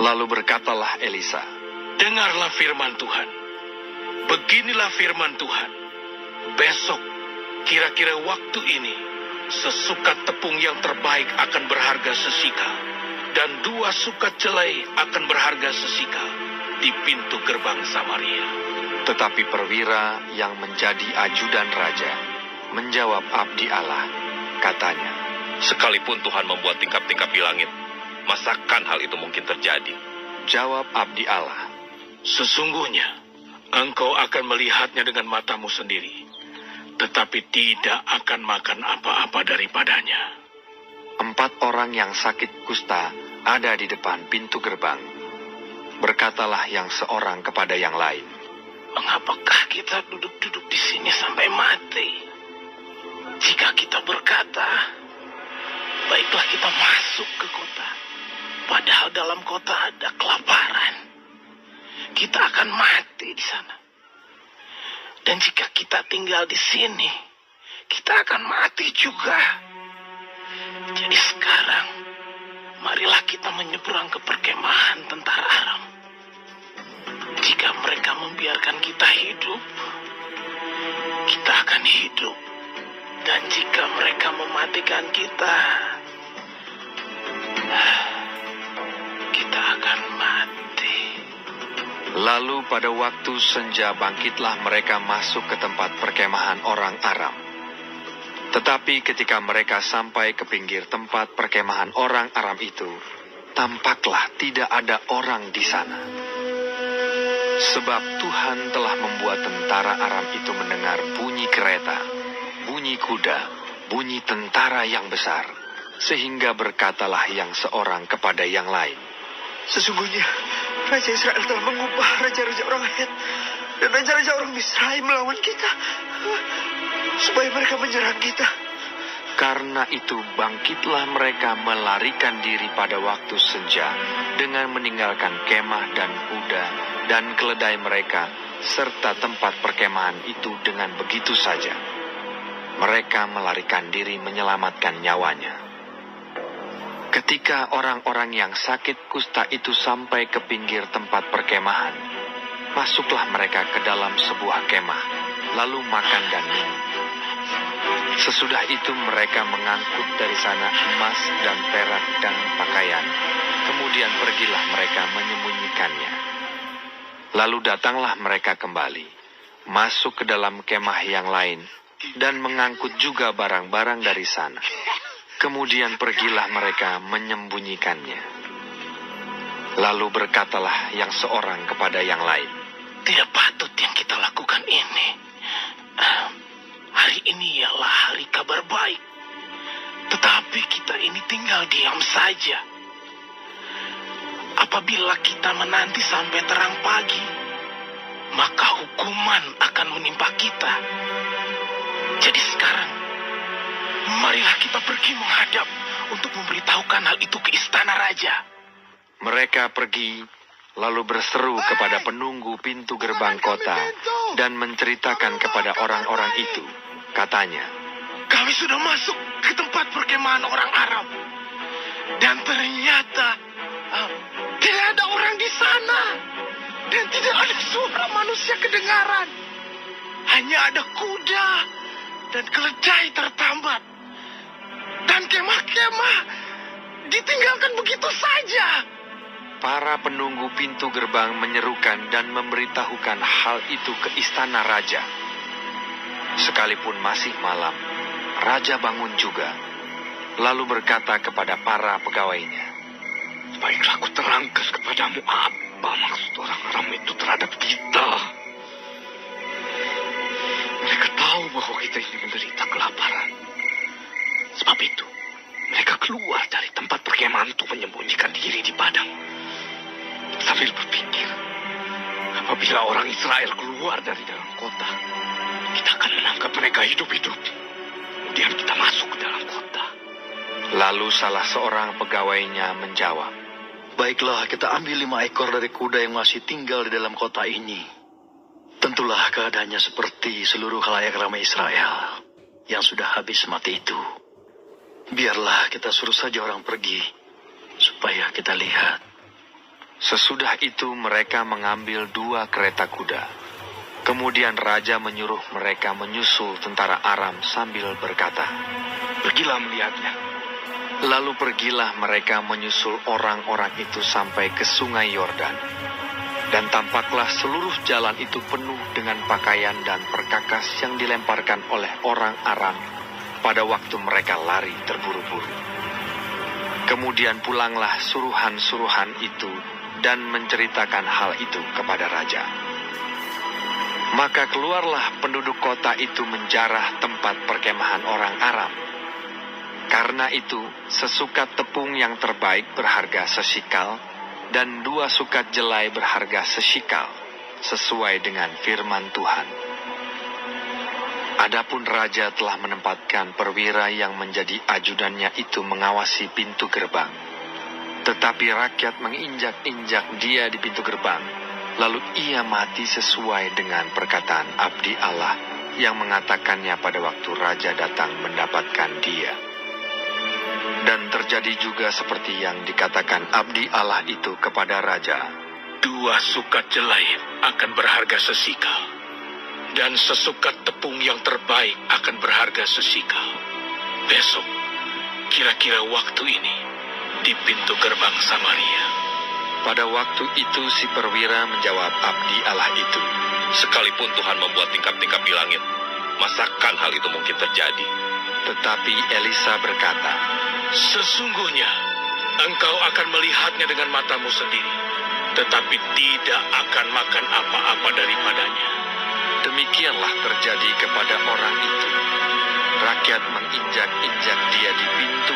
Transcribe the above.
Lalu berkatalah Elisa, "Dengarlah firman Tuhan. Beginilah firman Tuhan. Besok, kira-kira waktu ini, sesukat tepung yang terbaik akan berharga sesikal, dan 2 sukat jelai akan berharga sesikal di pintu gerbang Samaria." Tetapi perwira yang menjadi ajudan raja menjawab abdi Allah, katanya, "Sekalipun Tuhan membuat tingkap-tingkap di langit, masakan hal itu mungkin terjadi?" Jawab abdi Allah, "Sesungguhnya, engkau akan melihatnya dengan matamu sendiri, tetapi tidak akan makan apa-apa daripadanya." 4 orang yang sakit kusta ada di depan pintu gerbang. Berkatalah yang seorang kepada yang lain, "Mengapakah kita duduk-duduk di sini sampai mati? Jika kita berkata, baiklah kita masuk ke kota, padahal dalam kota ada kelaparan, kita akan mati di sana. Dan jika kita tinggal di sini, kita akan mati juga. Jadi sekarang, marilah kita menyeberang ke perkemahan tentara Aram. Jika mereka membiarkan kita hidup, kita akan hidup. Dan jika mereka mematikan kita, kita akan mati." Lalu pada waktu senja bangkitlah mereka masuk ke tempat perkemahan orang Aram. Tetapi ketika mereka sampai ke pinggir tempat perkemahan orang Aram itu, tampaklah tidak ada orang di sana. Sebab Tuhan telah membuat tentara Aram itu mendengar bunyi kereta, bunyi kuda, bunyi tentara yang besar, sehingga berkatalah yang seorang kepada yang lain, "Sesungguhnya Raja Israel telah mengubah raja-raja orang Het dan raja-raja orang Misraim melawan kita, supaya mereka menyerang kita." Karena itu bangkitlah mereka melarikan diri pada waktu senja dengan meninggalkan kemah dan kuda dan keledai mereka serta tempat perkemahan itu dengan begitu saja. Mereka melarikan diri menyelamatkan nyawanya. Ketika orang-orang yang sakit kusta itu sampai ke pinggir tempat perkemahan, masuklah mereka ke dalam sebuah kemah, lalu makan dan minum. Sesudah itu mereka mengangkut dari sana emas dan perak dan pakaian. Kemudian pergilah mereka menyembunyikannya. Lalu datanglah mereka kembali, masuk ke dalam kemah yang lain, dan mengangkut juga barang-barang dari sana. Kemudian pergilah mereka menyembunyikannya. Lalu berkatalah yang seorang kepada yang lain, "Tidak patut yang kita lakukan ini. Hari ini ialah hari kabar baik, tetapi kita ini tinggal diam saja. Apabila kita menanti sampai terang pagi, maka hukuman akan menimpa kita. Jadi sekarang, marilah kita pergi menghadap untuk memberitahukan hal itu ke istana raja." Mereka pergi, lalu berseru kepada penunggu pintu gerbang kota, dan menceritakan kepada orang-orang itu. Katanya, "Kami sudah masuk ke tempat perkemahan orang Aram, dan ternyata tidak ada orang di sana, dan tidak ada suara manusia kedengaran. Hanya ada kuda dan keledai tertambat, dan kemah-kemah ditinggalkan begitu saja." para penunggu pintu gerbang menyerukan dan memberitahukan hal itu ke istana raja. Sekalipun masih malam, raja bangun juga, lalu berkata kepada para pegawainya, "Baiklah, aku terangkan kepadamu apa maksud orang Aram itu terhadap kita. Mereka tahu bahwa kita ini menderita kelaparan. Sebab itu, mereka keluar dari tempat perkemahan untuk menyembunyikan diri di padang. Sambil berpikir, apabila orang Israel keluar dari dalam kota, kita akan menangkap mereka hidup-hidup. Kemudian kita masuk ke dalam kota." Lalu salah seorang pegawainya menjawab, "Baiklah, kita ambil 5 ekor dari kuda yang masih tinggal di dalam kota ini. Tentulah keadaannya seperti seluruh khalayak ramai Israel yang sudah habis mati itu. Biarlah kita suruh saja orang pergi, supaya kita lihat Sesudah itu mereka mengambil 2 kereta kuda. Kemudian raja menyuruh mereka menyusul tentara Aram sambil berkata, Pergilah melihatnya. lalu pergilah mereka menyusul orang-orang itu sampai ke sungai Yordan. Dan tampaklah seluruh jalan itu penuh dengan pakaian dan perkakas yang dilemparkan oleh orang Aram pada waktu mereka lari terburu-buru. Kemudian pulanglah suruhan-suruhan itu dan menceritakan hal itu kepada raja. Maka keluarlah penduduk kota itu menjarah tempat perkemahan orang Aram. Karena itu, sesukat tepung yang terbaik berharga sesikal, dan 2 sukat jelai berharga sesikal, sesuai dengan firman Tuhan. Adapun raja telah menempatkan perwira yang menjadi ajudannya itu mengawasi pintu gerbang. Tetapi rakyat menginjak-injak dia di pintu gerbang, lalu ia mati sesuai dengan perkataan abdi Allah yang mengatakannya pada waktu raja datang mendapatkan dia. Dan terjadi juga seperti yang dikatakan abdi Allah itu kepada raja. 2 sukat jelai akan berharga sesikal, dan sesukat tepung yang terbaik akan berharga sesikal. Besok, kira-kira waktu ini, di pintu gerbang Samaria. Pada waktu itu si perwira menjawab abdi Allah itu, Sekalipun Tuhan membuat tingkap-tingkap di langit, masakan hal itu mungkin terjadi? tetapi Elisa berkata, Sesungguhnya, engkau akan melihatnya dengan matamu sendiri, tetapi tidak akan makan apa-apa daripadanya. demikianlah terjadi kepada orang itu. Rakyat menginjak-injak dia di pintu